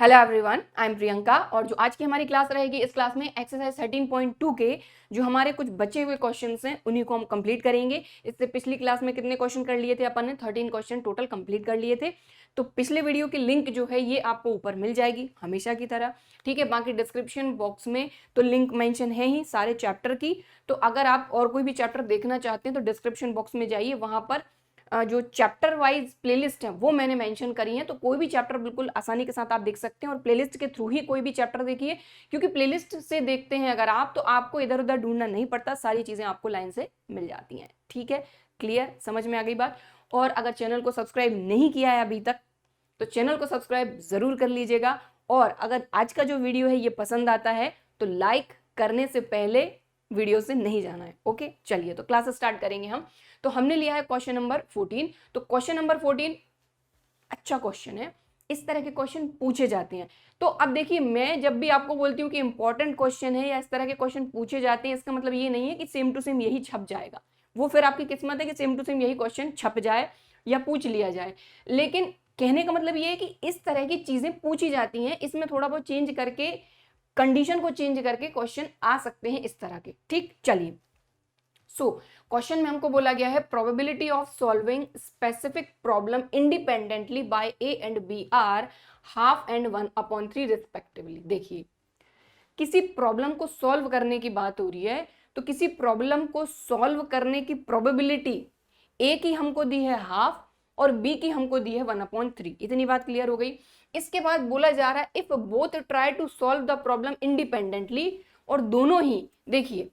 Hello everyone, I am Priyanka और जो आज की हमारी क्लास रहेगी, इस क्लास में एक्सरसाइज 13.2 के जो हमारे कुछ बचे हुए क्वेश्चंस हैं उन्हीं को हम कंप्लीट करेंगे। इससे पिछली क्लास में कितने क्वेश्चन कर लिए थे अपन ने? 13 क्वेश्चन टोटल कंप्लीट कर लिए थे। तो पिछले वीडियो की लिंक जो है ये आपको ऊपर मिल जाएगी हमेशा की तरह, ठीक है। बाकी डिस्क्रिप्शन बॉक्स में तो लिंक मेंशन है ही सारे चैप्टर की। तो अगर आप और कोई भी चैप्टर देखना चाहते हैं तो डिस्क्रिप्शन बॉक्स में जाइए, वहां पर जो चैप्टर वाइज प्लेलिस्ट है वो मैंने मेंशन करी है। तो कोई भी चैप्टर बिल्कुल आसानी के साथ आप देख सकते हैं और प्लेलिस्ट के थ्रू ही कोई भी चैप्टर देखिए, क्योंकि प्लेलिस्ट से देखते हैं अगर आप तो आपको इधर उधर ढूंढना नहीं पड़ता, सारी चीजें आपको लाइन से मिल जाती हैं, ठीक है। क्लियर, समझ में आ गई बात। और अगर चैनल को सब्सक्राइब नहीं किया है अभी तक तो चैनल को सब्सक्राइब जरूर कर लीजिएगा। और अगर आज का जो वीडियो है ये पसंद आता है तो लाइक करने से पहले वीडियो से नहीं जाना है। ओके, चलिए तो क्लास स्टार्ट करेंगे हम। तो हमने लिया है क्वेश्चन नंबर 14। तो क्वेश्चन नंबर 14 अच्छा क्वेश्चन है, इस तरह के क्वेश्चन पूछे जाते हैं। तो अब देखिए, मैं जब भी आपको बोलती हूँ कि इंपॉर्टेंट क्वेश्चन है या इस तरह के क्वेश्चन पूछे जाते हैं, इसका मतलब ये नहीं है कि सेम टू सेम यही छप जाएगा। वो फिर आपकी किस्मत है कि सेम टू सेम यही क्वेश्चन छप जाए या पूछ लिया जाए। लेकिन कहने का मतलब ये है कि इस तरह की चीजें पूछी जाती हैं, इसमें थोड़ा बहुत चेंज करके, कंडीशन को चेंज करके क्वेश्चन आ सकते हैं इस तरह के, ठीक। चलिए, सो क्वेश्चन में हमको बोला गया है probability of solving specific problem independently by A and B are half and 1/3 respectively. देखिए, किसी प्रॉब्लम को सॉल्व करने की बात हो रही है, तो किसी प्रॉब्लम को सॉल्व करने की प्रोबेबिलिटी ए की हमको दी है हाफ और बी की हमको दी है 1/3। इतनी बात क्लियर हो गई। इसके बाद बोला जा रहा है if both try to solve the problem independently, और दोनों ही, देखिए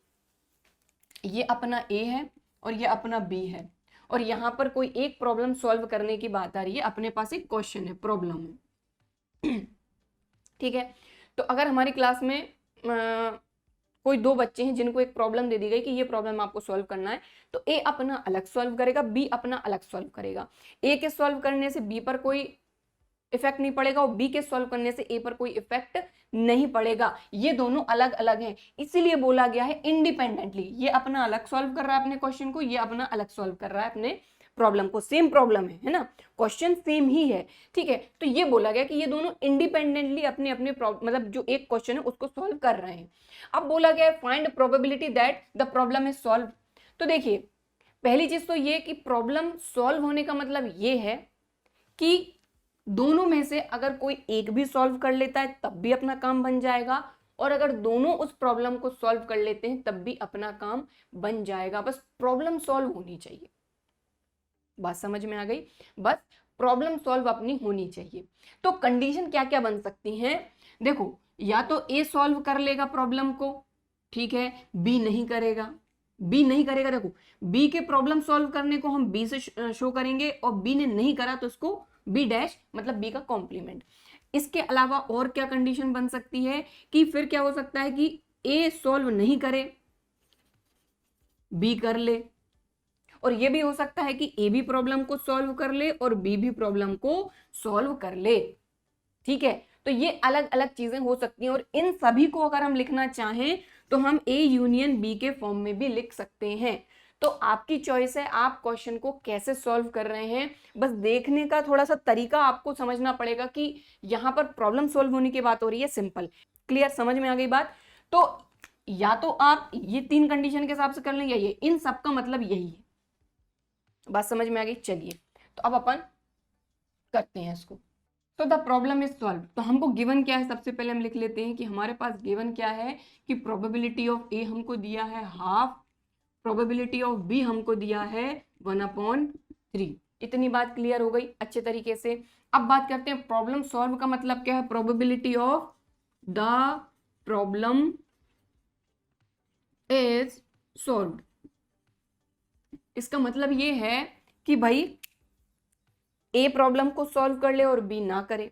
ये अपना ए है और ये अपना बी है, और यहां पर कोई एक प्रॉब्लम सॉल्व करने की बात आ रही है। अपने पास एक क्वेश्चन है, प्रॉब्लम है, ठीक है। तो अगर हमारी क्लास में कोई दो बच्चे हैं जिनको एक प्रॉब्लम दे दी गई कि ये प्रॉब्लम आपको सॉल्व करना है, तो ए अपना अलग सॉल्व करेगा, बी अपना अलग सॉल्व करेगा। ए के सॉल्व करने से बी पर कोई इफेक्ट नहीं पड़ेगा और बी के सॉल्व करने से ए पर कोई इफेक्ट नहीं पड़ेगा। ये दोनों अलग अलग हैं, इसीलिए बोला गया है इंडिपेंडेंटली। ये अपना अलग सॉल्व कर रहा है अपने क्वेश्चन को, ये अपना अलग सॉल्व कर रहा है अपने प्रॉब्लम को। सेम प्रॉब्लम है ना, क्वेश्चन सेम ही है, ठीक है। तो ये बोला गया कि ये दोनों इंडिपेंडेंटली अपने अपने मतलब जो एक क्वेश्चन है उसको सॉल्व कर रहे हैं। अब बोला गया है find probability that the problem is solve. तो देखिए, पहली चीज तो ये कि प्रॉब्लम सॉल्व होने का मतलब ये है कि दोनों में से अगर कोई एक भी सॉल्व कर लेता है तब भी अपना काम बन जाएगा, और अगर दोनों उस प्रॉब्लम को सॉल्व कर लेते हैं तब भी अपना काम बन जाएगा। बस प्रॉब्लम सॉल्व होनी चाहिए। बात समझ में आ गई? बस प्रॉब्लम सॉल्व अपनी होनी चाहिए। तो कंडीशन क्या क्या बन सकती हैं? देखो, या तो ए सॉल्व कर लेगा प्रॉब्लम को, ठीक है, बी नहीं करेगा। बी नहीं करेगा, देखो बी के प्रॉब्लम सॉल्व करने को हम बी से शो करेंगे और बी ने नहीं करा तो उसको बी डैश, मतलब बी का कॉम्प्लीमेंट। इसके अलावा और क्या कंडीशन बन सकती है कि फिर क्या हो सकता है कि ए सॉल्व नहीं करे, बी कर ले, और ये भी हो सकता है कि ए भी प्रॉब्लम को सॉल्व कर ले और बी भी प्रॉब्लम को सॉल्व कर ले, ठीक है। तो ये अलग अलग चीजें हो सकती हैं, और इन सभी को अगर हम लिखना चाहें तो हम ए यूनियन बी के फॉर्म में भी लिख सकते हैं। तो आपकी चॉइस है, आप क्वेश्चन को कैसे सॉल्व कर रहे हैं। बस देखने का थोड़ा सा तरीका आपको समझना पड़ेगा कि यहां पर प्रॉब्लम सॉल्व होने की बात हो रही है, सिंपल। क्लियर, समझ में आ गई बात? तो या तो आप ये तीन कंडीशन के हिसाब से कर लें या ये, इन सब का मतलब यही है। बात समझ में आ गई? चलिए, तो अब अपन करते हैं इसको। तो द प्रॉब्लम इज सॉल्व। तो हमको गिवन क्या है, सबसे पहले हम लिख लेते हैं कि हमारे पास गिवन क्या है कि प्रोबेबिलिटी ऑफ ए हमको दिया है हाफ, प्रोबेबिलिटी ऑफ बी हमको दिया है 1/3। इतनी बात क्लियर हो गई अच्छे तरीके से। अब बात करते हैं प्रॉब्लम सॉल्व का मतलब क्या है। Probability of the problem is solved. इसका मतलब ये है कि भाई ए प्रॉब्लम को सॉल्व कर ले और बी ना करे,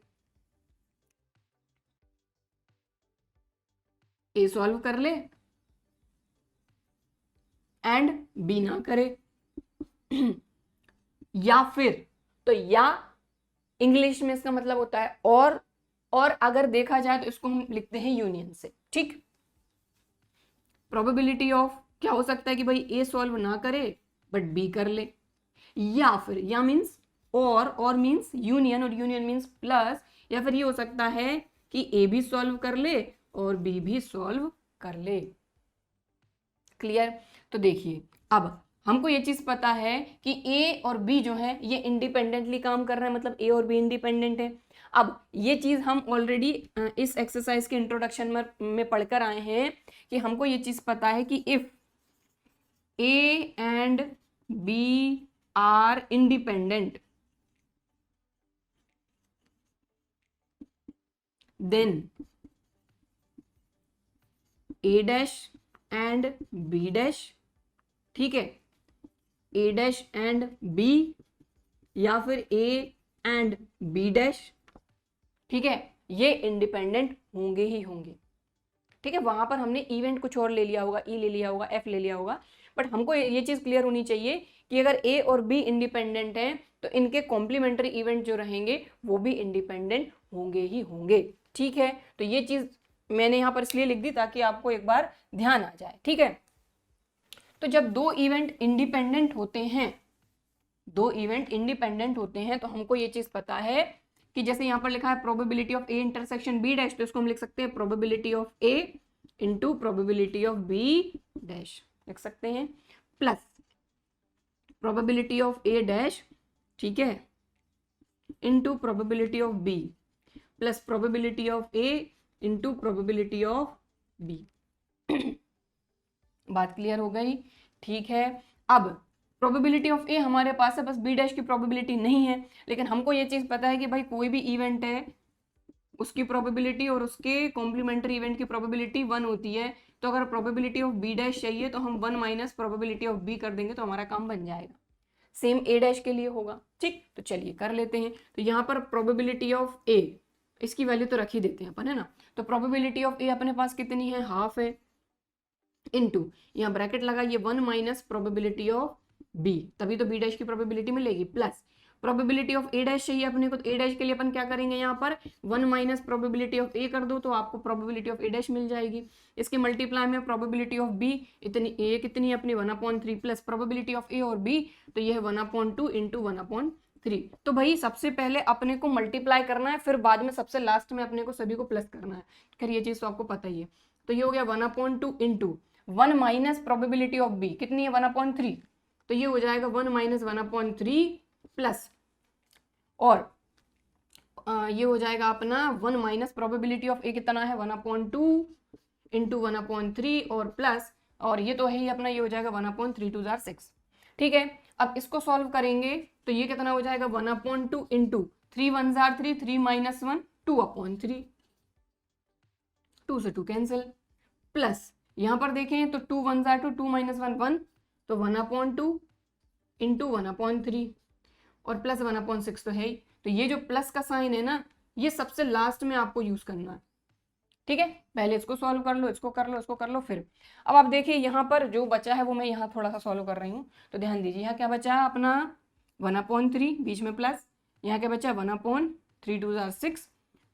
ए सॉल्व कर ले एंड बी ना करे। या फिर, तो या इंग्लिश में इसका मतलब होता है और अगर देखा जाए तो इसको हम लिखते हैं यूनियन से, ठीक। प्रोबेबिलिटी ऑफ क्या हो सकता है कि भाई ए सॉल्व ना करे बट बी कर ले, या फिर या मीन्स और मीन्स यूनियन, और यूनियन मीन्स प्लस या फिर ये हो सकता है कि ए भी सॉल्व कर ले और बी भी सॉल्व कर ले। क्लियर? तो देखिए अब हमको ये चीज पता है कि ए और बी जो है ये इंडिपेंडेंटली काम कर रहे हैं, मतलब ए और बी इंडिपेंडेंट है। अब ये चीज हम ऑलरेडी इस एक्सरसाइज के इंट्रोडक्शन में पढ़कर आए हैं कि हमको ये चीज पता है कि if A and B are independent then A dash and B dash, ठीक है, ए डैश एंड बी या फिर ए एंड बी डैश, ठीक है, ये इंडिपेंडेंट होंगे ही होंगे। ठीक है, वहां पर हमने इवेंट कुछ और ले लिया होगा, ई ले लिया होगा, एफ ले लिया होगा, बट हमको ये चीज क्लियर होनी चाहिए कि अगर ए और बी इंडिपेंडेंट हैं तो इनके कॉम्प्लीमेंट्री इवेंट जो रहेंगे वो भी इंडिपेंडेंट होंगे ही होंगे। ठीक है, तो ये चीज मैंने यहाँ पर इसलिए लिख दी ताकि आपको एक बार ध्यान आ जाए। ठीक है, तो जब दो इवेंट इंडिपेंडेंट होते हैं, दो इवेंट इंडिपेंडेंट होते हैं तो हमको ये चीज पता है कि जैसे यहाँ पर लिखा है probability of A intersection B dash, तो इसको हम लिख सकते हैं probability of A into probability of B dash लिख सकते हैं, plus probability of A dash, ठीक है, into probability of B plus probability of A into probability of B. बात क्लियर हो गई? ठीक है, अब प्रोबेबिलिटी ऑफ ए हमारे पास है, बस बी डैश की प्रोबेबिलिटी नहीं है, लेकिन हमको ये चीज पता है कि भाई कोई भी इवेंट है उसकी प्रोबेबिलिटी और उसके कॉम्प्लीमेंट्री इवेंट की प्रोबेबिलिटी 1 होती है, तो अगर प्रोबेबिलिटी ऑफ बी डैश चाहिए तो हम 1 माइनस प्रोबेबिलिटी ऑफ बी कर देंगे तो हमारा काम बन जाएगा। सेम ए डैश के लिए होगा। ठीक, तो चलिए कर लेते हैं। तो यहाँ पर प्रोबेबिलिटी ऑफ ए, इसकी वैल्यू तो रख ही देते हैं अपन, है ना। तो प्रोबेबिलिटी ऑफ ए अपने पास कितनी है, हाफ है, इनटू यहाँ ब्रैकेट लगाइए 1 माइनस प्रोबेबिलिटी ऑफ बी, तभी तो बी डैश की प्रोबेबिलिटी मिलेगी, plus probability of A dash चाहिए अपने को, तो ए डैश के लिए अपन क्या करेंगे, यहाँ पर 1 माइनस प्रोबेबिलिटी ऑफ ए कर दो तो आपको प्रोबेबिलिटी ऑफ ए डैश मिल जाएगी। इसके मल्टीप्लाई में प्रोबेबिलिटी ऑफ बी, इतनी ए कितनी है अपनी 1/3 प्लस प्रोबेबिलिटी ऑफ ए और बी, तो ये है 1/2 इंटू 1/3। तो भाई सबसे पहले अपने को मल्टीप्लाई करना है, फिर बाद में सबसे लास्ट में अपने को सभी को प्लस करना है। खैर ये चीज तो आपको पता ही है। तो ये हो गया 1/2 into 1 minus probability of B कितनी है 1/3, तो ये हो जाएगा 1 माइनस 1/3 प्लस, और ये हो जाएगा अपना 1 माइनस प्रोबेबिलिटी ऑफ ए कितना है 1/2 इंटू 1/3 और प्लस, और ये तो है ही अपना, ये हो जाएगा 1/3 2 जार 6। ठीक है, अब इसको सॉल्व करेंगे तो ये कितना हो जाएगा 1/2 इंटू 3 1 जार 3, 3 माइनस 1 2/3, 2 से 2 कैंसिल, प्लस यहाँ पर देखें तो 2 1 जार 2, 2 माइनस 1 1, तो 1/2 इंटू 1/3 और प्लस 1/6 तो है ही। तो ये जो प्लस का साइन है ना, ये सबसे लास्ट में आपको यूज करना है। ठीक है, पहले इसको सॉल्व कर लो, इसको कर लो, इसको कर लो, फिर अब आप देखिए यहाँ पर जो बचा है वो मैं यहाँ थोड़ा सा सॉल्व कर रही हूँ, तो ध्यान दीजिए यहाँ क्या बचा है अपना 1/3, बीच में प्लस, यहाँ क्या बचा 1/3 2 जार 6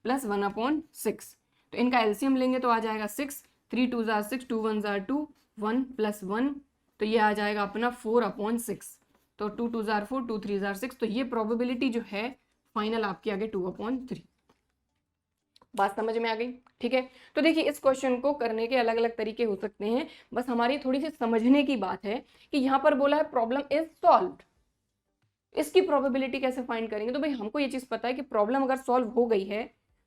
प्लस 1/6, तो इनका एलसीएम लेंगे तो आ जाएगा 6, 3 2 जार 6, 2 1 जार 2, 1 प्लस 1, तो ये आ जाएगा अपना 4/6, तो 2 2 जार 4, 2 3 जार 6, तो ये प्रोबेबिलिटी जो है फाइनल आपकी आगे 2/3। बात समझ में आ गई? ठीक है, तो देखिए इस क्वेश्चन को करने के अलग अलग तरीके हो सकते हैं, बस हमारी थोड़ी सी समझने की बात है कि यहाँ पर बोला है प्रॉब्लम इज सॉल्व्ड, इसकी प्रोबेबिलिटी कैसे फाइंड करेंगे। तो भाई हमको ये चीज पता है कि प्रॉब्लम अगर सॉल्व हो गई है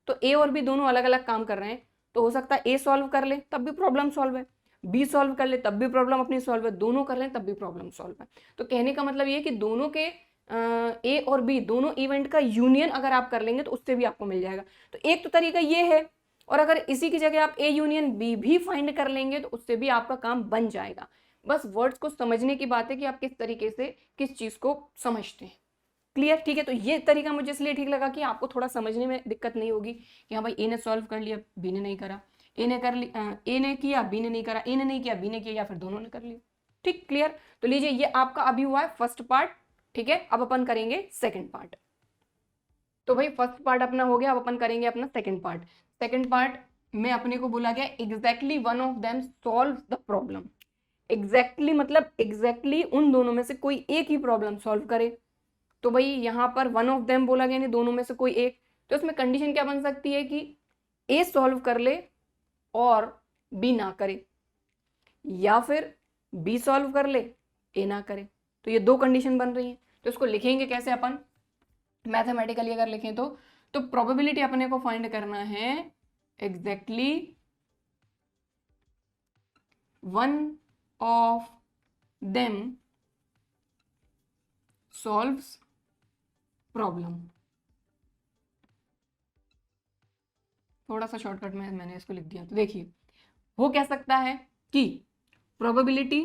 तो ए और बी दोनों अलग अलग काम कर रहे हैं, तो हो सकता है ए सॉल्व कर ले तब भी प्रॉब्लम सॉल्व है, बी सॉल्व कर ले तब भी प्रॉब्लम अपनी सॉल्व है, दोनों कर ले तब भी प्रॉब्लम सॉल्व है। तो कहने का मतलब ये कि दोनों के ए और बी दोनों इवेंट का यूनियन अगर आप कर लेंगे तो उससे भी आपको मिल जाएगा। तो एक तो तरीका ये है, और अगर इसी की जगह आप ए यूनियन बी भी फाइंड कर लेंगे तो उससे भी आपका काम बन जाएगा। बस वर्ड्स को समझने की बात है कि आप किस तरीके से किस चीज को समझते हैं। क्लियर? ठीक है, तो ये तरीका मुझे इसलिए ठीक लगा कि आपको थोड़ा समझने में दिक्कत नहीं होगी कि हाँ भाई ए ने सॉल्व कर लिया बी ने नहीं करा, ए ने कर लिया ए ने किया बी ने नहीं करा, ए ने नहीं किया बी ने किया, या फिर दोनों ने कर लिया। ठीक, क्लियर? तो लीजिए ये आपका अभी हुआ है फर्स्ट पार्ट। ठीक है, अब अपन करेंगे सेकंड पार्ट। तो भाई फर्स्ट पार्ट अपना हो गया, अब अपन करेंगे अपना सेकंड पार्ट। सेकंड पार्ट में अपने को बोला गया exactly one of them solve the problem. Exactly मतलब एग्जैक्टली उन दोनों में से कोई एक ही प्रॉब्लम सॉल्व करे। तो भाई यहाँ पर वन ऑफ देम बोला गया, दोनों में से कोई एक, तो इसमें कंडीशन क्या बन सकती है कि ए सॉल्व कर ले और बी ना करे, या फिर बी सॉल्व कर ले ए ना करे। तो ये दो कंडीशन बन रही है। तो इसको लिखेंगे कैसे अपन मैथमेटिकली अगर लिखें तो प्रोबेबिलिटी अपने को फाइंड करना है exactly one of them solves problem. थोड़ा सा शॉर्टकट में मैंने इसको लिख दिया। तो देखिए हो क्या सकता है कि प्रोबेबिलिटी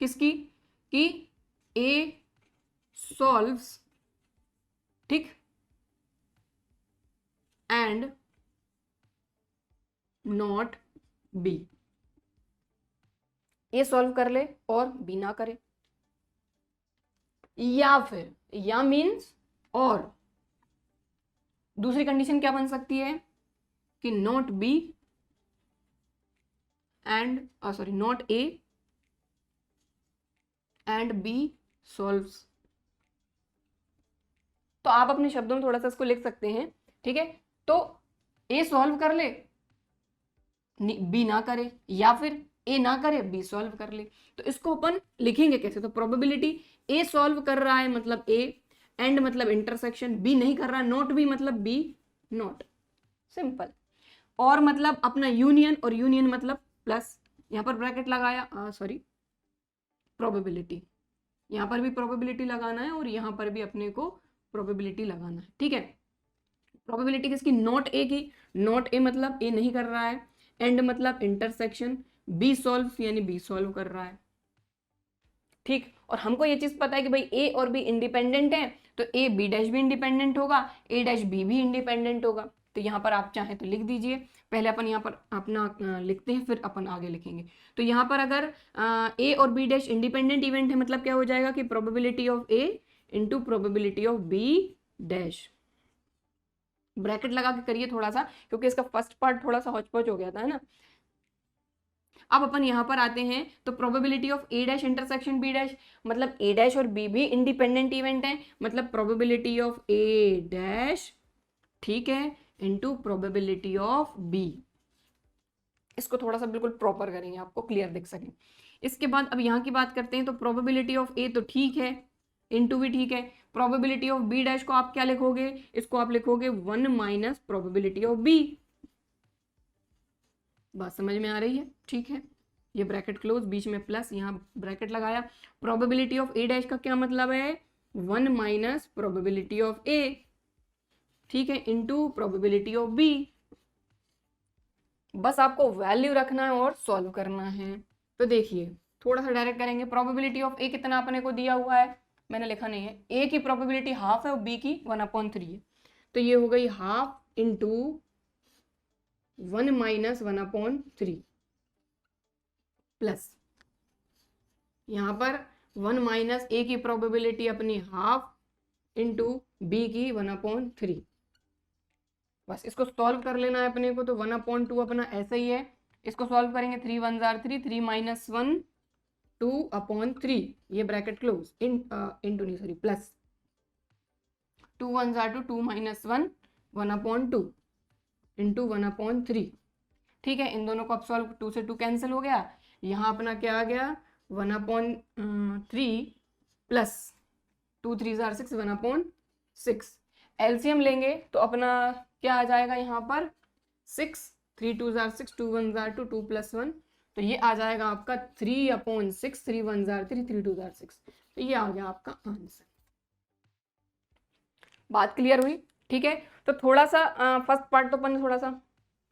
किसकी कि ए सॉल्व्स, ठीक, and not be. A solve कर ले और बी ना करे, या फिर या मीन्स और दूसरी कंडीशन क्या बन सकती है कि not B and sorry not A and B solves. तो आप अपने शब्दों में थोड़ा सा इसको लिख सकते हैं, ठीक है। तो ए सॉल्व कर ले बी ना करे, या फिर ए ना करे बी सॉल्व कर ले। तो इसको अपन लिखेंगे कैसे? तो प्रोबेबिलिटी ए सॉल्व कर रहा है मतलब ए, एंड मतलब इंटरसेक्शन, बी नहीं कर रहा नॉट बी मतलब बी नॉट, सिंपल। और मतलब अपना यूनियन, और यूनियन मतलब प्लस, यहां पर ब्रैकेट लगाया, सॉरी प्रोबेबिलिटी, यहां पर भी प्रोबेबिलिटी लगाना है और यहां पर भी अपने को प्रोबेबिलिटी लगाना है, ठीक है। प्रोबेबिलिटी किसकी? नॉट ए की। नॉट ए मतलब ए नहीं कर रहा है, एंड मतलब इंटरसेक्शन, बी सॉल्व यानी बी सॉल्व कर रहा है, ठीक। और हमको ये चीज पता है कि भाई ए और बी इंडिपेंडेंट है, तो ए बी डैश भी इंडिपेंडेंट होगा, ए डैश बी भी इंडिपेंडेंट होगा। तो यहाँ पर आप चाहें तो लिख दीजिए, पहले अपन यहाँ पर अपना लिखते हैं फिर अपन आगे लिखेंगे। तो यहाँ पर अगर ए और बी डैश इंडिपेंडेंट इवेंट है मतलब क्या हो जाएगा कि probability of A into probability of B dash. Bracket लगा के करिए थोड़ा सा, क्योंकि इसका फर्स्ट पार्ट थोड़ा सा हौच-पौच हो गया था, है ना। अब अपन यहां पर आते हैं तो probability of A dash intersection B dash, मतलब ए डैश और बी भी इंडिपेंडेंट इवेंट है, मतलब प्रोबेबिलिटी ऑफ ए डैश, ठीक है, इनटू प्रोबेबिलिटी ऑफ बी। इसको थोड़ा सा बिल्कुल प्रॉपर करेंगे, आपको क्लियर दिख सके। इसके बाद अब यहाँ की बात करते हैं, तो प्रोबेबिलिटी ऑफ ए तो ठीक है, इनटू भी ठीक है। प्रोबेबिलिटी ऑफ बी डैश को आप क्या लिखोगे? इसको आप लिखोगे 1 माइनस प्रोबेबिलिटी ऑफ बी। बात समझ में आ रही है? ठीक है, ये ब्रैकेट क्लोज, बीच में प्लस, यहाँ ब्रैकेट लगाया। प्रोबेबिलिटी ऑफ ए डैश का क्या मतलब है? 1 माइनस प्रोबेबिलिटी ऑफ ए, ठीक है, इनटू प्रोबेबिलिटी ऑफ बी। बस आपको वैल्यू रखना है और सॉल्व करना है। तो देखिए थोड़ा सा डायरेक्ट करेंगे। प्रोबेबिलिटी ऑफ ए कितना अपने को दिया हुआ है, मैंने लिखा नहीं है। ए की प्रोबेबिलिटी हाफ है और बी की 1/3 है, तो ये हो गई हाफ इंटू 1 माइनस 1/3 प्लस यहाँ पर 1 माइनस ए की प्रोबेबिलिटी अपनी हाफ इंटू बी की 1/3। बस इसको सॉल्व कर लेना है अपने को। तो 1/2 अपना ऐसा ही है, इसको सॉल्व करेंगे। 3 1 जार 3, 3 माइनस 1 2/3, ये ब्रैकेट क्लोज, इंटू नहीं sorry plus, 2 1 jar 2, 2 minus 1 1/2 into 1/3, ठीक है। इन दोनों को अब सॉल्व, 2 से 2 कैंसिल हो गया, यहाँ अपना क्या आ गया 1/3 प्लस 2 3 जार 6 1/6। एलसीएम लेंगे तो अपना क्या आ जाएगा यहाँ पर 6, 3 2 जार 6, 2 1 जार 2, 2 + 1, तो ये आ जाएगा आपका 3/6, 3 1 जार 3, 3 2 जार 6। तो ये आ गया आपका आंसर। बात क्लियर हुई? ठीक है। तो थोड़ा सा फर्स्ट पार्ट तो अपन ने थोड़ा सा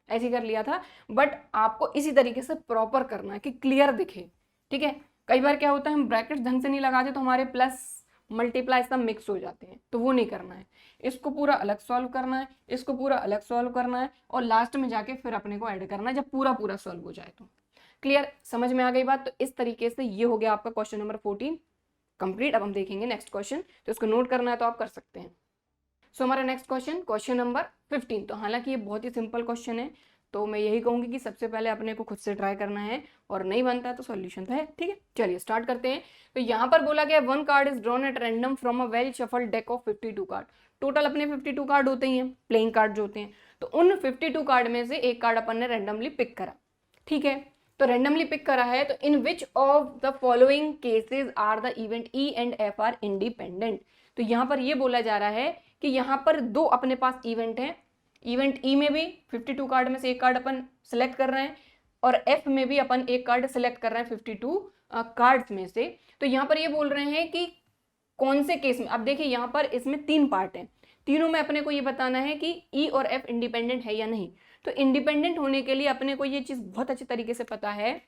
ऐसे ही कर लिया था, बट आपको इसी तरीके से प्रॉपर करना है कि क्लियर दिखे, ठीक है। कई बार क्या होता है हम ब्रैकेट ढंग से नहीं लगाते तो हमारे प्लस मल्टीप्लाई सब मिक्स हो जाते हैं, तो वो नहीं करना है। इसको पूरा अलग सॉल्व करना है, इसको पूरा अलग सॉल्व करना है, और लास्ट में जाके फिर अपने को ऐड करना है जब पूरा पूरा सॉल्व हो जाए। तो क्लियर, समझ में आ गई बात? तो इस तरीके से ये हो गया आपका क्वेश्चन नंबर 14 कंप्लीट। अब हम देखेंगे नेक्स्ट क्वेश्चन, तो इसको नोट करना है तो आप कर सकते हैं। सो हमारा नेक्स्ट क्वेश्चन, क्वेश्चन नंबर 15। तो हालांकि ये बहुत ही सिंपल क्वेश्चन है, तो मैं यही कहूंगी कि सबसे पहले अपने को खुद से ट्राई करना है, और नहीं बनता है तो सॉल्यूशन तो है, ठीक है। चलिए स्टार्ट करते हैं। तो यहाँ पर बोला गया 1 card is drawn at random from a well shuffled deck of 52 card total अपने 52 कार्ड होते ही हैं, प्लेइंग कार्ड जो होते हैं। तो उन 52 कार्ड में से एक कार्ड अपन ने रैंडमली पिक करा, ठीक है। तो रैंडमली पिक करा है, तो in which of the following cases are the event E and F are independent. तो यहाँ पर ये बोला जा रहा है कि यहाँ पर दो अपने पास इवेंट हैं, इवेंट ई में भी 52 कार्ड में से एक कार्ड अपन सिलेक्ट कर रहे हैं और एफ में भी अपन एक कार्ड सिलेक्ट कर रहे हैं 52 कार्ड्स में से। तो यहाँ पर ये बोल रहे हैं कि कौन से केस में। अब देखिए यहाँ पर इसमें 3 पार्ट हैं, तीनों में अपने को ये बताना है कि ई और एफ इंडिपेंडेंट है या नहीं। तो इंडिपेंडेंट होने के लिए अपने को ये चीज बहुत अच्छे तरीके से पता है,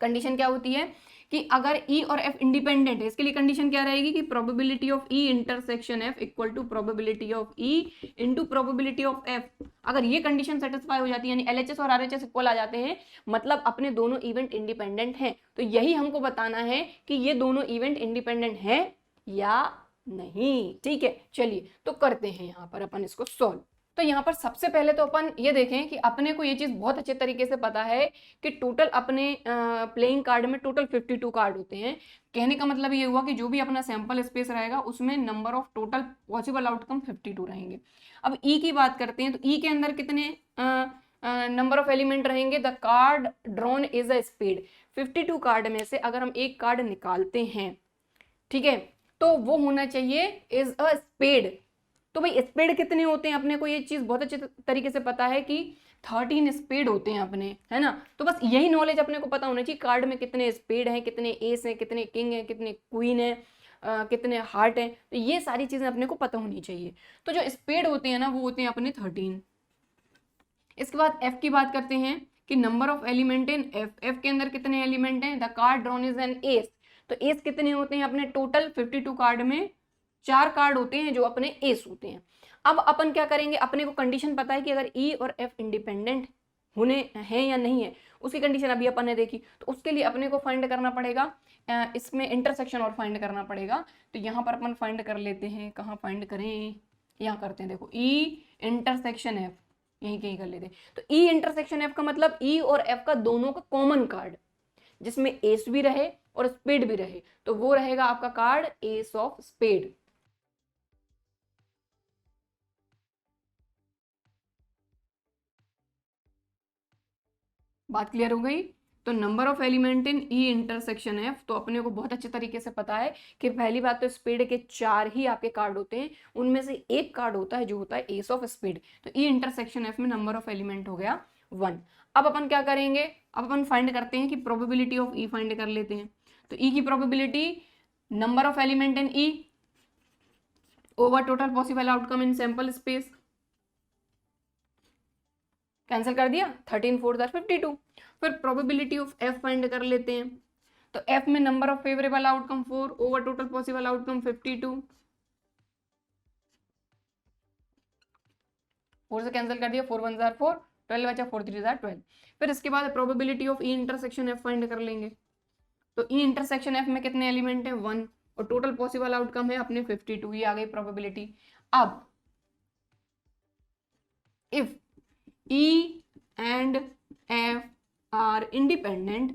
कंडीशन क्या होती है कि अगर ई और एफ इंडिपेंडेंट है, इसके लिए कंडीशन क्या रहेगी कि probability of E intersection F equal to probability of E into probability of F. अगर ये कंडीशन सेटिस्फाई हो जाती है, यानी एलएचएस और आरएचएस इक्वल आ जाते हैं, मतलब अपने दोनों इवेंट इंडिपेंडेंट हैं। तो यही हमको बताना है कि ये दोनों इवेंट इंडिपेंडेंट है या नहीं, ठीक है। चलिए तो करते हैं यहाँ पर अपन इसको सॉल्व। तो यहाँ पर सबसे पहले तो अपन ये देखें कि अपने को ये चीज बहुत अच्छे तरीके से पता है कि टोटल अपने प्लेइंग कार्ड में टोटल 52 कार्ड होते हैं। कहने का मतलब ये हुआ कि जो भी अपना सैंपल स्पेस रहेगा उसमें number of total possible outcome 52 रहेंगे। अब ई की बात करते हैं, तो ई के अंदर कितने नंबर ऑफ एलिमेंट रहेंगे। The card drawn is a spade. 52 card में से अगर हम एक कार्ड निकालते हैं, ठीक है, तो वो होना चाहिए इज अ स्पेड। तो भाई स्पेड कितने होते हैं, अपने को ये चीज बहुत अच्छे तरीके से पता है कि 13 स्पेड होते हैं अपने, है ना। तो बस यही नॉलेज अपने को पता होना चाहिए, कार्ड में कितने स्पेड हैं, कितने एस हैं, कितने किंग हैं, कितने क्वीन हैं, कितने हार्ट हैं। तो ये सारी चीजें अपने को पता होनी चाहिए। तो जो स्पेड होते हैं ना वो होते हैं अपने 13। इसके बाद एफ की बात करते हैं कि number of element in F, F के अंदर कितने एलिमेंट हैं। The card drawn is an S. तो एस कितने होते हैं अपने टोटल 52 कार्ड में 4 कार्ड होते हैं जो अपने एस होते हैं। अब अपन क्या करेंगे, अपने को कंडीशन पता है कि अगर ई और एफ इंडिपेंडेंट होने हैं या नहीं है, उसकी कंडीशन अभी अपन ने देखी। तो उसके लिए अपने को फाइंड करना पड़ेगा, इसमें इंटरसेक्शन और फाइंड करना पड़ेगा। तो यहाँ पर अपन फाइंड कर लेते हैं, कहाँ फाइंड करें, यहाँ करते हैं, देखो ई इंटरसेक्शन एफ यहीं कहीं कर लेते हैं। तो ई इंटरसेक्शन एफ का मतलब ई और एफ का दोनों का कॉमन कार्ड जिसमें एस भी रहे और स्पेड भी रहे, तो वो रहेगा आपका कार्ड एस ऑफ स्पेड। बात क्लियर हो गई। तो number of element in E intersection F, तो अपने को बहुत अच्छे तरीके से पता है कि पहली बात तो स्पेड के 4 ही आपके कार्ड होते हैं, उनमें से एक कार्ड होता है जो होता है एस ऑफ स्पेड। तो ई इंटरसेक्शन एफ में नंबर ऑफ एलिमेंट हो गया 1। अब अपन क्या करेंगे, अब अपन फाइंड करते हैं कि प्रोबेबिलिटी ऑफ ई फाइंड कर लेते हैं। तो ई की probability number of element in E over total possible outcome in sample space, cancel कर दिया, 13 4 52। फिर प्रोबेबिलिटी ऑफ एफ फाइंड कर लेते हैं। तो एफ में number of favourable outcome 4 over total possible outcome 52, 4 से कैंसिल कर दिया, 4 1 4, 12 बचा, 4 3 12। फिर इसके बाद probability of E intersection F find कर लेंगे। तो ई इंटरसेक्शन एफ में कितने एलिमेंट है 1 और टोटल पॉसिबल आउटकम है अपने 52, ये आ गई प्रोबेबिलिटी। अब if E and F are independent,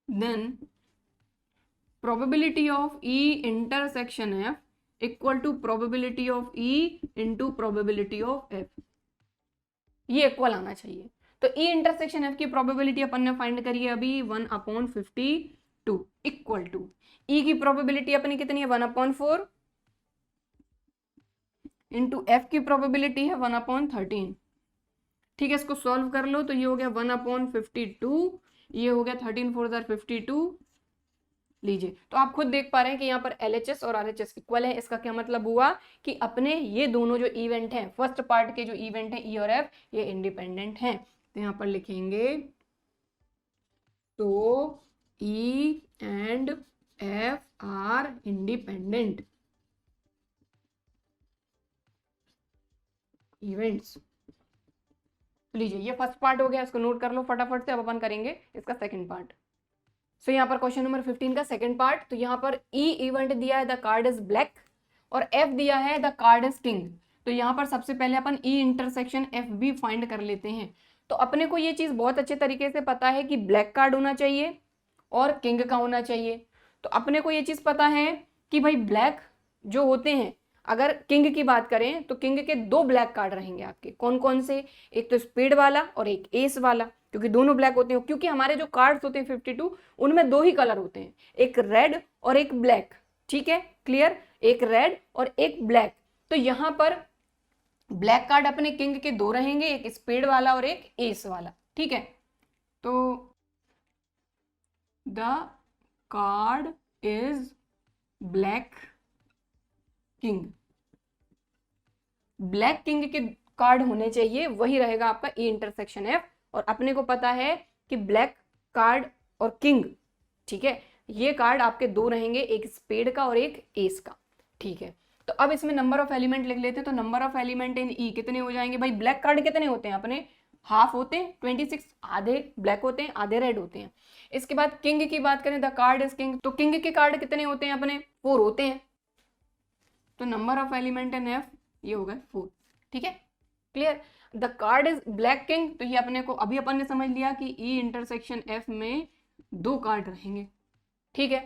then probability of E intersection F equal to probability of E into probability of F, ये इक्वल आना चाहिए। तो E इंटरसेक्शन F की प्रोबेबिलिटी अपन ने फाइंड करी है अभी 1/52 इक्वल टू E की प्रोबेबिलिटी अपनी कितनी है 1/4 इंटू एफ की प्रोबेबिलिटी है 1/13। ठीक है, इसको सॉल्व कर लो तो ये हो गया 1/52, ये हो गया 13 4 52। लीजिए, तो आप खुद देख पा रहे हैं कि यहाँ पर LHS और RHS इक्वल है। इसका क्या मतलब हुआ कि अपने ये दोनों जो इवेंट हैं, फर्स्ट पार्ट के जो इवेंट हैं E और F, ये इंडिपेंडेंट हैं। तो यहाँ पर लिखेंगे तो E and F are independent events. लीजिए, ये फर्स्ट पार्ट हो गया, इसको नोट कर लो फटाफट से। अब अपन करेंगे इसका सेकंड पार्ट। सो यहाँ पर क्वेश्चन नंबर 15 का सेकंड पार्ट। तो यहाँ पर E इवेंट दिया है द कार्ड इज ब्लैक और F दिया है द कार्ड इज किंग। तो यहाँ पर सबसे पहले अपन E इंटरसेक्शन F भी फाइंड कर लेते हैं। तो अपने को ये चीज बहुत अच्छे तरीके से पता है कि ब्लैक कार्ड होना चाहिए और किंग का होना चाहिए। तो अपने को ये चीज पता है कि भाई ब्लैक जो होते हैं, अगर किंग की बात करें तो किंग के 2 ब्लैक कार्ड रहेंगे आपके। कौन कौन से? एक तो स्पेड वाला और एक एस वाला, क्योंकि दोनों ब्लैक होते हैं। क्योंकि हमारे जो कार्ड्स होते हैं 52, उनमें 2 ही कलर होते हैं, एक रेड और एक ब्लैक। ठीक है, क्लियर? एक रेड और एक ब्लैक। तो यहां पर ब्लैक कार्ड अपने किंग के 2 रहेंगे, एक स्पेड वाला और एक एस वाला। ठीक है, तो the card is black king. Black king के कार्ड होने चाहिए, वही रहेगा आपका ई इंटरसेक्शन एफ। और अपने को पता है कि ब्लैक कार्ड और किंग, ठीक है, ये कार्ड आपके 2 रहेंगे, एक स्पेड का और एक एस का। ठीक है, तो अब इसमें नंबर ऑफ एलिमेंट लिख लेते हैं। तो नंबर ऑफ एलिमेंट इन ई कितने हो जाएंगे भाई? ब्लैक कार्ड कितने होते हैं अपने? हाफ होते हैं, 26, आधे ब्लैक होते हैं, आधे रेड होते हैं। इसके बाद किंग की बात करें, द कार्ड इज किंग, तो किंग के कार्ड कितने होते हैं अपने? 4 होते हैं। तो number of element in F ये हो गए 4। ठीक है, clear? The card is black king, तो ये अपने को अभी अपन ने समझ लिया कि ई इंटरसेक्शन एफ में 2 कार्ड रहेंगे। ठीक है,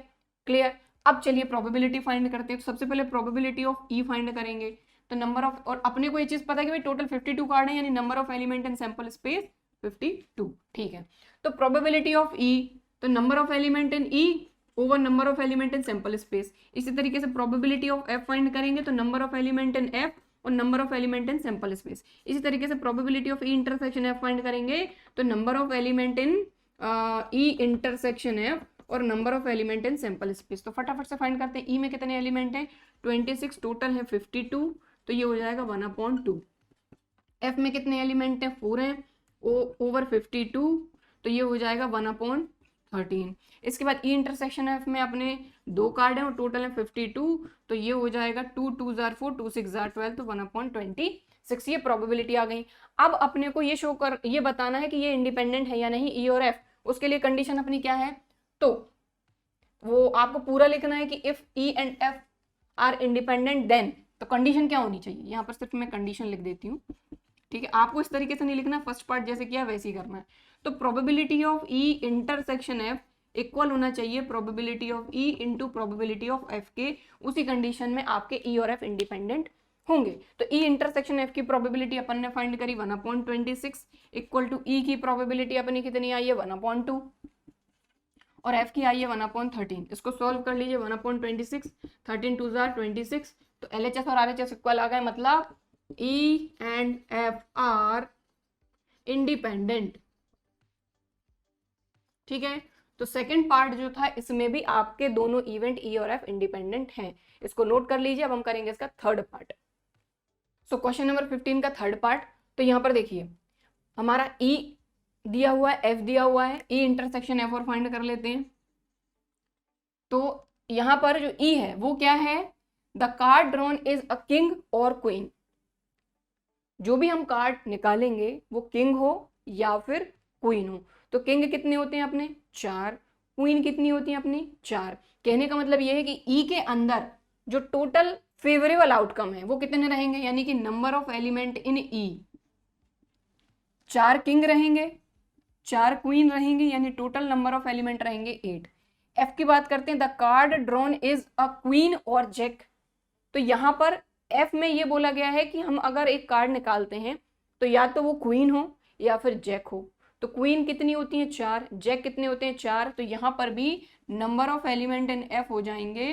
क्लियर? अब चलिए प्रोबेबिलिटी फाइंड करते हैं। तो सबसे पहले प्रोबेबिलिटी ऑफ ई फाइंड करेंगे। तो नंबर ऑफ, और अपने को ये चीज पता है कि भाई टोटल 52 कार्ड है, यानी number of element in sample space 52। ठीक है, तो प्रोबेबिलिटी ऑफ ई, तो number of element in E over number of element in sample space. इसी तरीके से प्रोबेबिलिटी ऑफ एफ फाइंड करेंगे, तो number of element in F और number of element in sample space. इसी तरीके से probability of E intersection F find करेंगे, तो number of element in E intersection F और number of element in sample space. तो फटाफट से फाइंड करते हैं। ई में कितने एलिमेंट हैं? 26, टोटल है 52, तो ये हो जाएगा 1/2। एफ में कितने एलिमेंट हैं? 4 हैं, ओवर 52, तो ये हो जाएगा 1/13। इसके बाद ई इंटरसेक्शन एफ में अपने 2 कार्ड हैं और टोटल है 52, तो ये हो जाएगा 2 2 जार 4, 2 6 जार 12, तो 1/26। ये प्रोबेबिलिटी आ गई। अब अपने को ये शो कर, ये बताना है कि ये इंडिपेंडेंट है या नहीं ई और एफ। उसके लिए कंडीशन अपनी क्या है? तो वो आपको पूरा लिखना है कि if E and F are independent then, तो कंडीशन क्या होनी चाहिए? यहाँ पर सिर्फ मैं कंडीशन लिख देती हूँ। ठीक है, आपको इस तरीके से नहीं लिखना, फर्स्ट पार्ट जैसे किया वैसे ही करना है। तो probability of E intersection F equal होना चाहिए probability of E into probability of F के। उसी कंडीशन में आपके ई और एफ इंडिपेंडेंट होंगे। तो ई इंटरसेक्शन एफ की प्रोबेबिलिटी अपन ने फाइंड करी 1/26 इक्वल टू ई की प्रोबेबिलिटी अपनी कितनी आई है? 1/2 और एफ की आई है 1/13। इसको सॉल्व कर लीजिए। 1/26, 13 2 जार 26, तो LHS और RHS इक्वल आ गए, मतलब ई एंड एफ आर इंडिपेंडेंट। ठीक है, तो सेकंड पार्ट जो था इसमें भी आपके दोनों इवेंट ई और एफ इंडिपेंडेंट हैं। इसको नोट कर लीजिए। अब हम करेंगे इसका third part. So question number 15 का थर्ड पार्ट। तो यहां पर देखिए हमारा ई दिया हुआ है, एफ दिया हुआ है, ई इंटरसेक्शन एफ और फाइंड कर लेते हैं। तो यहां पर जो ई है वो क्या है? The card drawn is a king और क्वीन। जो भी हम कार्ड निकालेंगे वो किंग हो या फिर क्वीन हो। तो किंग कितने होते हैं अपने? 4। क्वीन कितनी होती है अपनी? 4। कहने का मतलब ये है कि ई के अंदर जो टोटल फेवरेबल आउटकम है वो कितने रहेंगे? यानी कि number of element in E 4 king रहेंगे, 4 क्वीन रहेंगे, यानी टोटल नंबर ऑफ एलिमेंट रहेंगे 8। एफ की बात करते हैं, the card drawn is a queen और जैक। तो यहां पर एफ में ये बोला गया है कि हम अगर एक कार्ड निकालते हैं तो या तो वो क्वीन हो या फिर जैक हो। तो क्वीन कितनी होती है? 4। जैक कितने होते हैं? 4। तो यहां पर भी number of element in F हो जाएंगे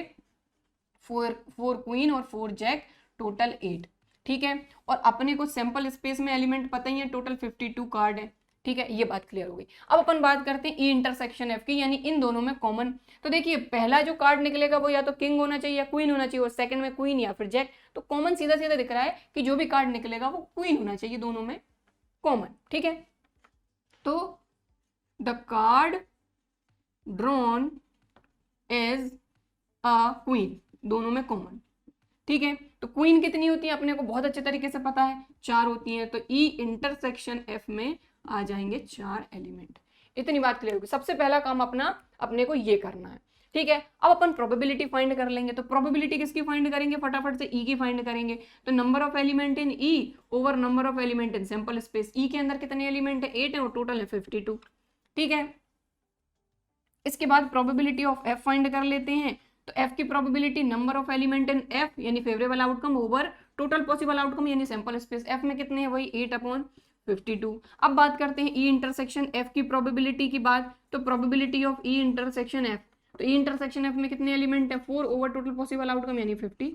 4 क्वीन और 4 जैक, टोटल 8। ठीक है, और अपने को सैंपल स्पेस में एलिमेंट पता ही है, टोटल 52 कार्ड है। ठीक है, ये बात क्लियर हो गई। अब अपन बात करते हैं ई इंटरसेक्शन एफ की, यानी इन दोनों में कॉमन। तो देखिए पहला जो कार्ड निकलेगा वो या तो किंग होना चाहिए या क्वीन होना चाहिए, और सेकंड में क्वीन या फिर जैक। तो कॉमन सीधा सीधा दिख रहा है कि जो भी कार्ड निकलेगा वो क्वीन होना चाहिए, दोनों में कॉमन। ठीक है, तो the card drawn is a queen, दोनों में कॉमन। ठीक है, तो क्वीन कितनी होती है अपने को बहुत अच्छे तरीके से पता है, 4 होती है। तो ई इंटरसेक्शन एफ में आ जाएंगे 4 एलिमेंट। इतनी बात क्लियर होगी। सबसे पहला काम अपना अपने को ये करना है। ठीक है, अब अपन प्रोबेबिलिटी फाइंड कर लेंगे। तो प्रोबेबिलिटी किसकी फाइंड करेंगे? फटाफट से ई की फाइंड करेंगे। तो number of element in E over number of element in sample space. E के अंदर कितने एलिमेंट है? 8 है और टोटल है 52। ठीक है, इसके बाद प्रोबेबिलिटी ऑफ एफ फाइंड कर लेते हैं। तो एफ की probability number of element in F यानी favourable outcome over total possible outcome यानी सैंपल स्पेस। एफ में कितने हैं, वही 8/52। अब बात करते हैं ई इंटरसेक्शन एफ की प्रोबेबिलिटी की बात। तो probability of E intersection F, तो ई इंटरसेक्शन एफ में कितने एलिमेंट है, 4 ओवर टोटल पॉसिबल आउटकम यानी 52।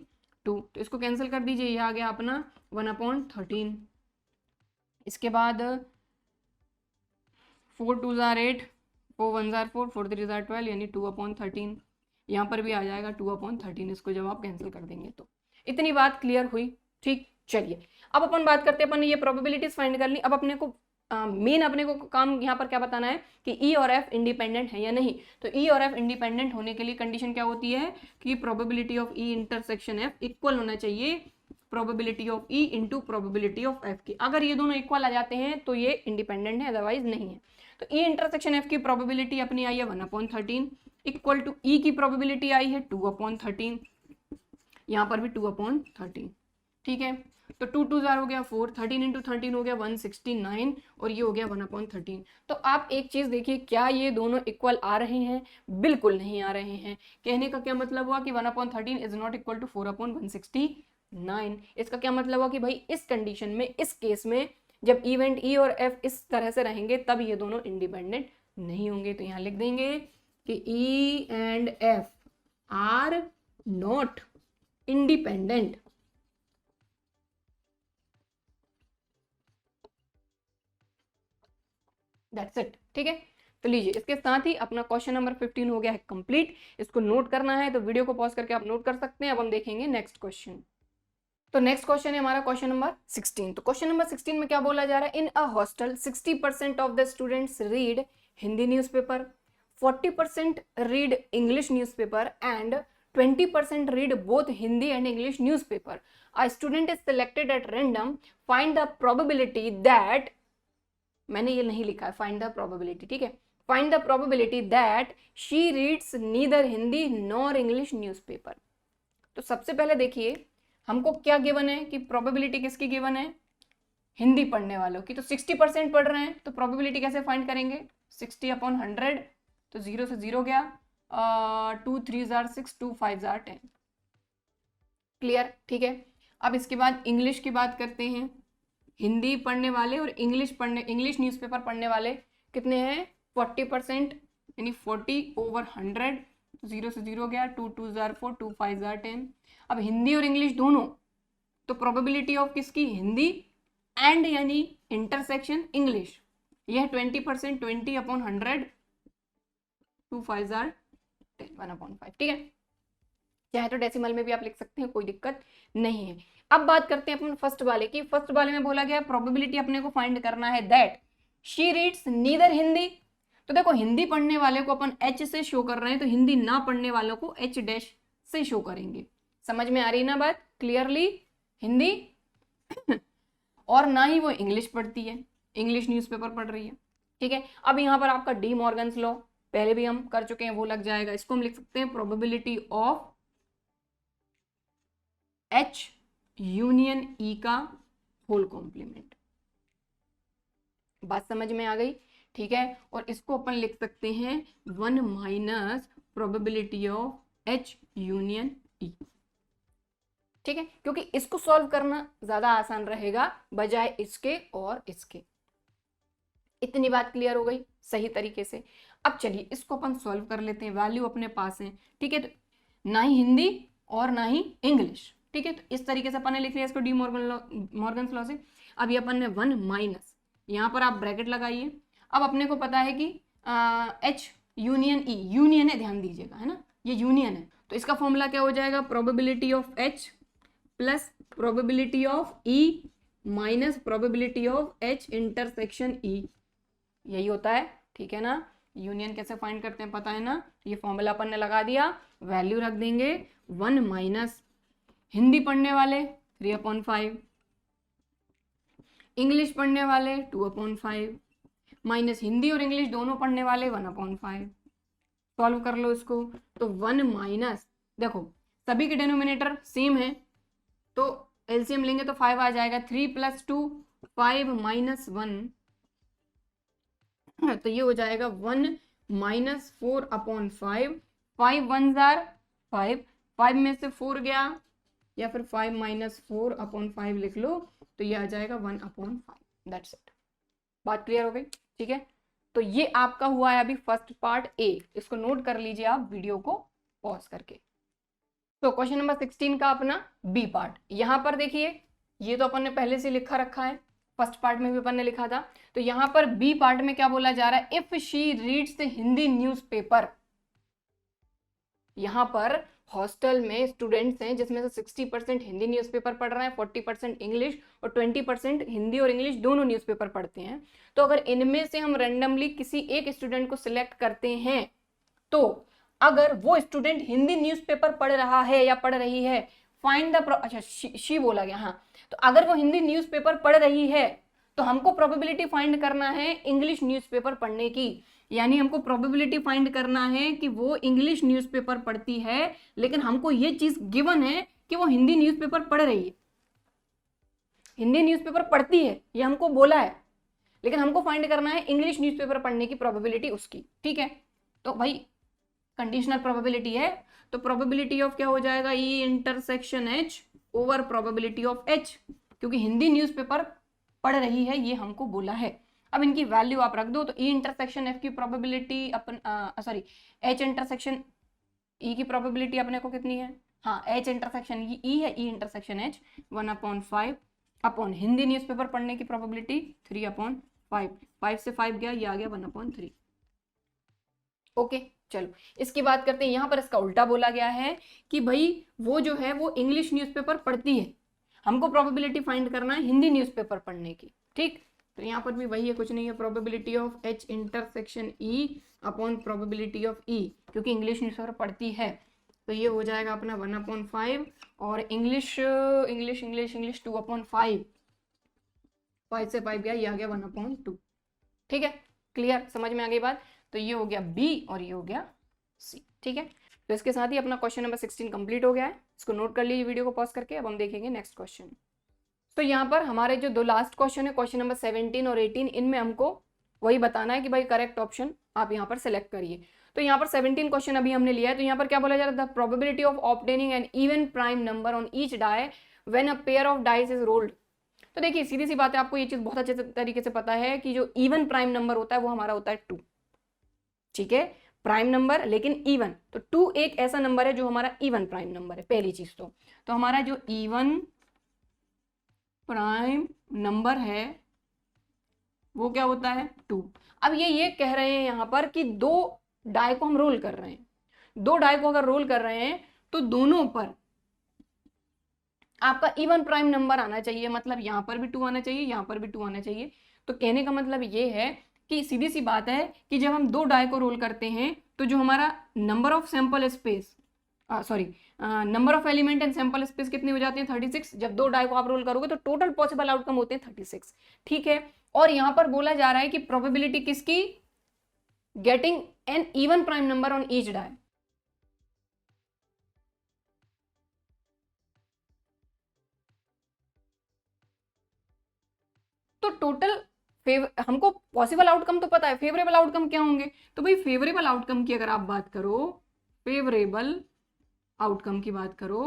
तो इसको कैंसिल कर दीजिए, ये आ गया अपना 1/13। इसके बाद 4 2 जार 8, 4 1 जार 4, 4 3 जार 12 यानी 2/13। यहाँ पर भी आ जाएगा 2/13, इसको जब आप कैंसिल कर देंगे तो। इतनी बात क्लियर हुई, ठीक। चलिए अब अपन बात करते हैं, अपन ने ये प्रोबेबिलिटीज फाइंड कर ली। अब अपने को मेन अपने को काम यहाँ पर क्या बताना है कि ई और एफ इंडिपेंडेंट है या नहीं। तो ई और एफ इंडिपेंडेंट होने के लिए कंडीशन क्या होती है कि probability of E intersection F equal होना चाहिए probability of E into probability of F की। अगर ये दोनों इक्वल आ जाते हैं तो ये इंडिपेंडेंट है, अदरवाइज नहीं है। तो ई इंटरसेक्शन एफ की प्रोबेबिलिटी अपनी आई है 1/13 इक्वल टू ई की प्रोबेबिलिटी आई है 2/13, यहाँ पर भी 2/13, ठीक है। तो 2 2 जार हो गया 4, 13 इंटू 13 हो गया 169 और ये हो गया 1/13। तो आप एक चीज देखिए, क्या ये दोनों इक्वल आ रहे हैं? बिल्कुल नहीं आ रहे हैं। कहने का क्या मतलब हुआ कि 1/13 इज नॉट इक्वल टू 4/169। इसका क्या मतलब हुआ कि भाई इस कंडीशन में, इस केस में जब इवेंट ई और एफ इस तरह से रहेंगे तब ये दोनों इंडिपेंडेंट नहीं होंगे। तो यहाँ लिख देंगे कि ई and F are not independent. That's it, ठीक है। तो लीजिए, इसके साथ ही अपना क्वेश्चन नंबर 15 हो गया है कंप्लीट। इसको नोट करना है तो वीडियो को पॉज करके आप नोट कर सकते हैं। अब हम देखेंगे नेक्स्ट क्वेश्चन। तो नेक्स्ट क्वेश्चन है हमारा क्वेश्चन नंबर 16। तो क्वेश्चन नंबर 16 में क्या बोला जा रहा है, in a hostel 60% of the students read Hindi newspaper, 40% read English newspaper and 20% read both Hindi and English newspaper. A student is selected at random, find the probability that, मैंने ये नहीं लिखा है फाइंड द प्रोबेबिलिटी, ठीक है, find the probability that she reads neither Hindi nor English newspaper. तो सबसे पहले देखिए हमको क्या गिवन है कि प्रोबेबिलिटी किसकी गिवन है, हिंदी पढ़ने वालों की। तो 60% पढ़ रहे हैं तो प्रोबेबिलिटी कैसे फाइंड करेंगे, 60/100, तो 0 से 0 गया, 2 3 जार 6, 2 5 जार 10। क्लियर, ठीक है। अब इसके बाद इंग्लिश की बात करते हैं। हिंदी पढ़ने वाले और इंग्लिश न्यूज़पेपर पढ़ने वाले कितने हैं, 40% यानी 40/100, 0 से 0 गया, 2 2 जार 4, 2 5 जार 10। अब हिंदी और इंग्लिश दोनों, तो प्रोबेबिलिटी ऑफ किसकी, हिंदी एंड यानी इंटरसेक्शन इंग्लिश, यह 20%, 20/100, 2 5 जार 10, 1/5, ठीक है। चाहे तो डेसिमल में भी आप लिख सकते हैं, कोई दिक्कत नहीं है। अब बात करते हैं अपन फर्स्ट वाले की। फर्स्ट वाले में बोला गया प्रोबेबिलिटी अपने को फाइंड करना है that she reads neither Hindi. तो देखो हिंदी पढ़ने वाले को अपन एच से शो कर रहे हैं, तो हिंदी ना पढ़ने वालों को एच डैश से शो करेंगे। समझ में आ रही ना बात क्लियरली, हिंदी और ना ही वो इंग्लिश पढ़ती है, इंग्लिश न्यूज़पेपर पढ़ रही है, ठीक है। अब यहाँ पर आपका डी मॉर्गन्स लॉ पहले भी हम कर चुके हैं, वो लग जाएगा। इसको हम लिख सकते हैं प्रोबेबिलिटी ऑफ एच यूनियन ई का होल कॉम्प्लीमेंट। बात समझ में आ गई, ठीक है। और इसको अपन लिख सकते हैं 1 minus probability of H union E, ठीक है, क्योंकि इसको सॉल्व करना ज्यादा आसान रहेगा बजाय इसके और इसके। इतनी बात क्लियर हो गई सही तरीके से। अब चलिए इसको अपन सॉल्व कर लेते हैं, वैल्यू अपने पास है, ठीक है। तो ना ही हिंदी और ना ही इंग्लिश, ठीक है। तो इस तरीके से अपन ने लिख लिया इसको डी मॉर्गन्स लॉ से। अब ये अपन ने 1 माइनस, यहाँ पर आप ब्रैकेट लगाइए। अब अपने को पता है कि एच यूनियन ई, यूनियन है, ध्यान दीजिएगा, है ना, ये यूनियन है। तो इसका फॉर्मूला क्या हो जाएगा, probability of H plus probability of E minus probability of H intersection ई, यही होता है, ठीक है ना। यूनियन कैसे फाइंड करते हैं पता है ना, ये फॉर्मूला अपन ने लगा दिया, वैल्यू रख देंगे 1 माइनस हिंदी पढ़ने वाले 3/5, इंग्लिश पढ़ने वाले 2/5, माइनस हिंदी और इंग्लिश दोनों पढ़ने वाले 1/5। सॉल्व कर लो इसको, तो 1 माइनस, देखो सभी के डिनोमिनेटर सेम है तो एलसीएम लेंगे तो 5 आ जाएगा, 3 + 2 5 - 1, तो ये हो जाएगा 1 -4/5, 5 1 जार 5, 5 में से 4 गया, या फिर 5 - 4/5 लिख लो, तो ये आ जाएगा 1/5। That's it. बात क्लियर हो गई? ठीक है, तो ये आपका हुआ है अभी फर्स्ट पार्ट ए। इसको नोट कर लीजिए आप वीडियो को पॉज करके। तो क्वेश्चन नंबर 16 का अपना बी पार्ट, यहां पर देखिए, ये तो अपन ने पहले से लिखा रखा है, फर्स्ट पार्ट में भी अपन ने लिखा था। तो यहां पर बी पार्ट में क्या बोला जा रहा है, if she reads Hindi newspaper. यहां पर हॉस्टल में स्टूडेंट्स हैं जिसमें से 60% हिंदी न्यूज़पेपर पढ़ रहे हैं, 40% इंग्लिश, और 20% हिंदी और इंग्लिश दोनों न्यूज़पेपर पढ़ते हैं। तो अगर इनमें से हम रैंडमली किसी एक स्टूडेंट को सिलेक्ट करते हैं, तो अगर वो स्टूडेंट हिंदी न्यूज़पेपर पढ़ रहा है या पढ़ रही है, फाइंड द, अच्छा शी बोला गया, हाँ, तो अगर वो हिंदी न्यूज़पेपर पढ़ रही है तो हमको प्रोबेबिलिटी फाइंड करना है इंग्लिश न्यूज़पेपर पढ़ने की। यानी हमको प्रोबेबिलिटी फाइंड करना है कि वो इंग्लिश न्यूज़पेपर पढ़ती है, लेकिन हमको ये चीज गिवन है कि वो हिंदी न्यूज़पेपर पढ़ रही है, हिंदी न्यूज़पेपर पढ़ती है, ये हमको बोला है, लेकिन हमको फाइंड करना है इंग्लिश न्यूज़पेपर पढ़ने की प्रोबेबिलिटी उसकी। ठीक है, तो भाई कंडीशनल प्रोबेबिलिटी है, तो प्रोबेबिलिटी ऑफ क्या हो जाएगा, E intersection H over probability of H, क्योंकि हिंदी न्यूज़पेपर पढ़ रही है ये हमको बोला है। अब इनकी वैल्यू आप रख दो, तो ई इंटरसेक्शन एफ की प्रोबेबिलिटी अपन सॉरी एच इंटरसेक्शन ई की प्रोबेबिलिटी अपने को कितनी है, हाँ एच इंटरसेक्शन ई है, E intersection H 1/5 upon Hindi newspaper पढ़ने की प्रोबेबिलिटी 3/5, 5 से 5 गया, ये आ गया 1/3। ओके, चलो इसकी बात करते हैं। यहां पर इसका उल्टा बोला गया है कि भाई वो जो है वो इंग्लिश न्यूज़पेपर पढ़ती है, हमको प्रोबेबिलिटी फाइंड करना है हिंदी न्यूज़पेपर पढ़ने की। ठीक, तो यहाँ पर भी वही है, कुछ नहीं है, probability of H intersection E upon probability of E, क्योंकि इंग्लिश न्यूज़पेपर पढ़ती है, तो ये हो जाएगा अपना 1/5, और इंग्लिश इंग्लिश इंग्लिश इंग्लिश 2/5, 5 से 5 गया, ये आ गया 1/2। ठीक है, क्लियर, समझ में आ गई बात? तो ये हो गया बी और ये हो गया सी। ठीक है, तो इसके साथ ही अपना क्वेश्चन नंबर 16 कंप्लीट हो गया है। इसको नोट कर लीजिए वीडियो को पॉज करके। अब हम देखेंगे नेक्स्ट क्वेश्चन। तो यहाँ पर हमारे जो दो लास्ट क्वेश्चन है, क्वेश्चन नंबर 17 और 18, इनमें हमको वही बताना है कि भाई करेक्ट ऑप्शन आप यहाँ पर सेलेक्ट करिए। तो यहाँ पर 17 क्वेश्चन अभी हमने लिया है। तो यहाँ पर क्या बोला जा रहा है, the probability of obtaining an even prime number on each die when a pair of dice is rolled. तो देखिए सीधी सी बात है, आपको ये चीज बहुत अच्छे तरीके से पता है कि जो इवन प्राइम नंबर होता है वो हमारा होता है 2। ठीक है, प्राइम नंबर लेकिन इवन, तो 2 एक ऐसा नंबर है जो हमारा इवन प्राइम नंबर है, पहली चीज। तो हमारा जो इवन प्राइम नंबर है वो क्या होता है, 2। अब ये कह रहे हैं यहां पर कि दो डाई को हम रोल कर रहे हैं, दो डाई को अगर रोल कर रहे हैं तो दोनों पर आपका इवन प्राइम नंबर आना चाहिए, मतलब यहां पर भी 2 आना चाहिए, यहां पर भी 2 आना चाहिए। तो कहने का मतलब ये है कि सीधी सी बात है कि जब हम दो डाई को रोल करते हैं तो जो हमारा number of sample space sorry number of element and sample space कितने हो जाते हैं, 36। जब दो डाई को आप रोल करोगे तो टोटल पॉसिबल आउटकम होते हैं 36। ठीक है, और यहां पर बोला जा रहा है कि प्रोबेबिलिटी किसकी, getting an even prime number on each die. तो टोटल हमको पॉसिबल आउटकम तो पता है, फेवरेबल आउटकम क्या होंगे। तो भाई फेवरेबल आउटकम की अगर आप बात करो, फेवरेबल आउटकम की बात करो,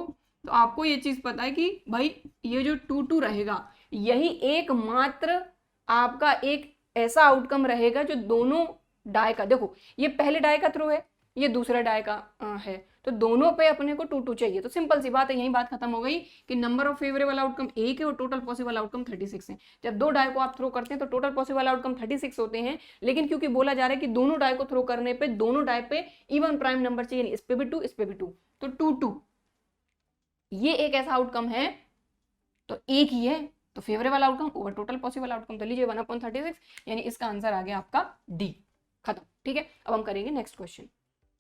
तो आपको ये चीज पता है कि भाई ये जो 2 रहेगा, यही एकमात्र आपका एक ऐसा आउटकम रहेगा जो दोनों डाई का, देखो ये पहले डाई का थ्रो है, ये दूसरा डाई का है, तो दोनों पे अपने को 2 चाहिए। तो सिंपल सी बात है, यही बात खत्म हो गई कि नंबर ऑफ फेवरेबल आउटकम 1 है और टोटल पॉसिबल आउटकम 36 है। जब दो डाई को आप थ्रो करते हैं तो टोटल पॉसिबल आउटकम 36 होते हैं, लेकिन क्योंकि बोला जा रहा है कि दोनों डाई को थ्रो करने पे दोनों डाई पे इवन प्राइम नंबर चाहिए, इस पे भी 2 इस पे भी 2, तो 2 ये एक ऐसा आउटकम है, तो एक ही है, तो favourable outcome over total possible outcome. तो लीजिए 1/36, यानी इसका आंसर आ गया आपका डी, खत्म। ठीक है, अब हम करेंगे नेक्स्ट क्वेश्चन।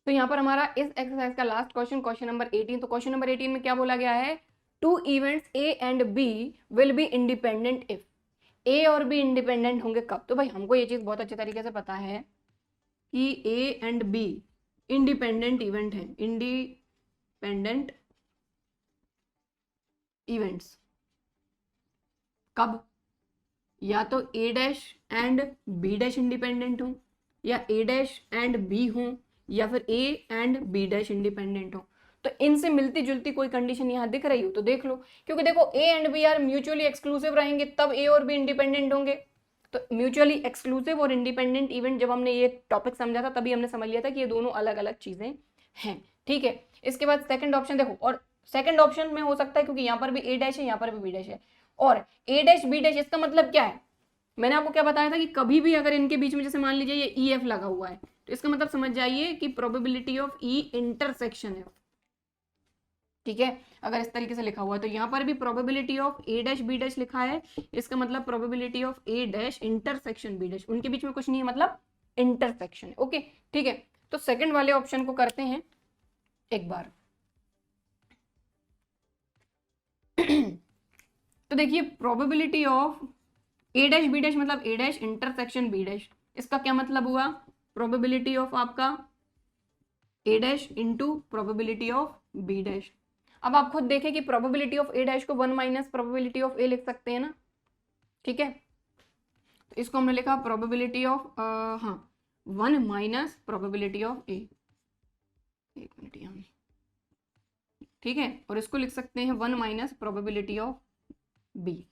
तो यहाँ पर हमारा इस एक्सरसाइज का लास्ट क्वेश्चन, क्वेश्चन नंबर 18। तो क्वेश्चन नंबर 18 में क्या बोला गया है, 2 events A and B will be independent if, A और बी इंडिपेंडेंट होंगे कब। तो भाई हमको ये चीज बहुत अच्छे तरीके से पता है कि A and B independent event है, इंडिपेंडेंट इवेंट्स कब, या तो A dash and B dash independent हो, या ए डैश एंड बी हो या फिर A and B dash independent हो। तो इनसे मिलती जुलती कोई कंडीशन यहाँ दिख रही हो तो देख लो, क्योंकि देखो A and B are mutually exclusive रहेंगे तब ए और बी इंडिपेंडेंट होंगे। तो म्यूचुअली एक्सक्लूसिव और इंडिपेंडेंट इवेंट जब हमने ये टॉपिक समझा था तभी हमने समझ लिया था कि ये दोनों अलग अलग चीजें हैं। ठीक है, इसके बाद सेकंड ऑप्शन देखो, और सेकंड ऑप्शन में हो सकता है क्योंकि यहाँ पर भी ए डैश है यहाँ पर भी बी डैश है, और ए डैश बी डैश इसका मतलब क्या है, मैंने आपको क्या बताया था कि कभी भी अगर इनके बीच में जैसे मान लीजिए ये ई एफ लगा हुआ है तो इसका मतलब समझ जाइए कि प्रोबेबिलिटी ऑफ ई इंटरसेक्शन है। ठीक है, अगर इस तरीके से लिखा हुआ है तो यहाँ पर भी probability of A dash B dash लिखा है, इसका मतलब probability of A dash intersection B dash, उनके बीच में कुछ नहीं है मतलब इंटरसेक्शन। ओके ठीक है, तो सेकंड वाले ऑप्शन को करते हैं एक बार। तो देखिए probability of A dash B dash मतलब A dash intersection B dash, इसका क्या मतलब हुआ, प्रोबेबिलिटी ऑफ आपका A dash into probability of B dash. अब आप खुद देखें कि प्रोबेबिलिटी ऑफ ए डैश को 1 माइनस प्रोबेबिलिटी ऑफ ए लिख सकते हैं ना। ठीक है, तो इसको हमने लिखा probability of 1 minus probability of A, एक मिनट यहाँ, ठीक है, और इसको लिख सकते हैं 1 माइनस प्रोबेबिलिटी ऑफ बी।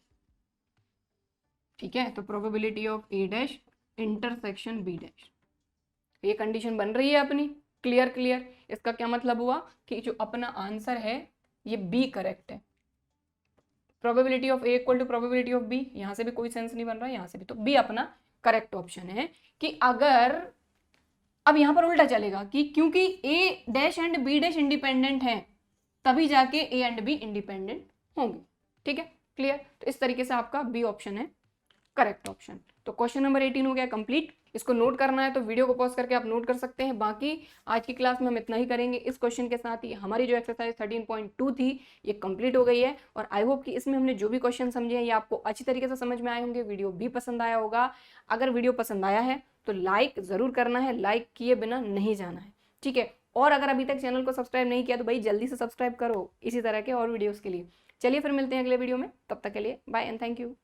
ठीक है, तो probability of A dash intersection B dash, ये कंडीशन बन रही है अपनी। क्लियर क्लियर, इसका क्या मतलब हुआ कि जो अपना आंसर है ये बी करेक्ट है। Probability of A equal to probability of B, यहां से भी कोई सेंस नहीं बन रहा है, यहां से भी, तो बी अपना करेक्ट ऑप्शन है। कि अगर अब यहां पर उल्टा चलेगा कि क्योंकि A dash and B dash independent है तभी जाके ए एंड बी इंडिपेंडेंट होंगे। ठीक है क्लियर, तो इस तरीके से आपका बी ऑप्शन है करेक्ट ऑप्शन। तो क्वेश्चन नंबर 18 हो गया कंप्लीट। इसको नोट करना है तो वीडियो को पॉज करके आप नोट कर सकते हैं। बाकी आज की क्लास में हम इतना ही करेंगे। इस क्वेश्चन के साथ ही हमारी जो एक्सरसाइज 13.2 थी ये कंप्लीट हो गई है, और आई होप कि इसमें हमने जो भी क्वेश्चन समझे हैं ये आपको अच्छी तरीके से समझ में आए होंगे, वीडियो भी पसंद आया होगा। अगर वीडियो पसंद आया है तो लाइक ज़रूर करना है, लाइक किए बिना नहीं जाना है। ठीक है, और अगर अभी तक चैनल को सब्सक्राइब नहीं किया तो भाई जल्दी से सब्सक्राइब करो इसी तरह के और वीडियोज़ के लिए। चलिए फिर मिलते हैं अगले वीडियो में, तब तक के लिए बाय एंड थैंक यू।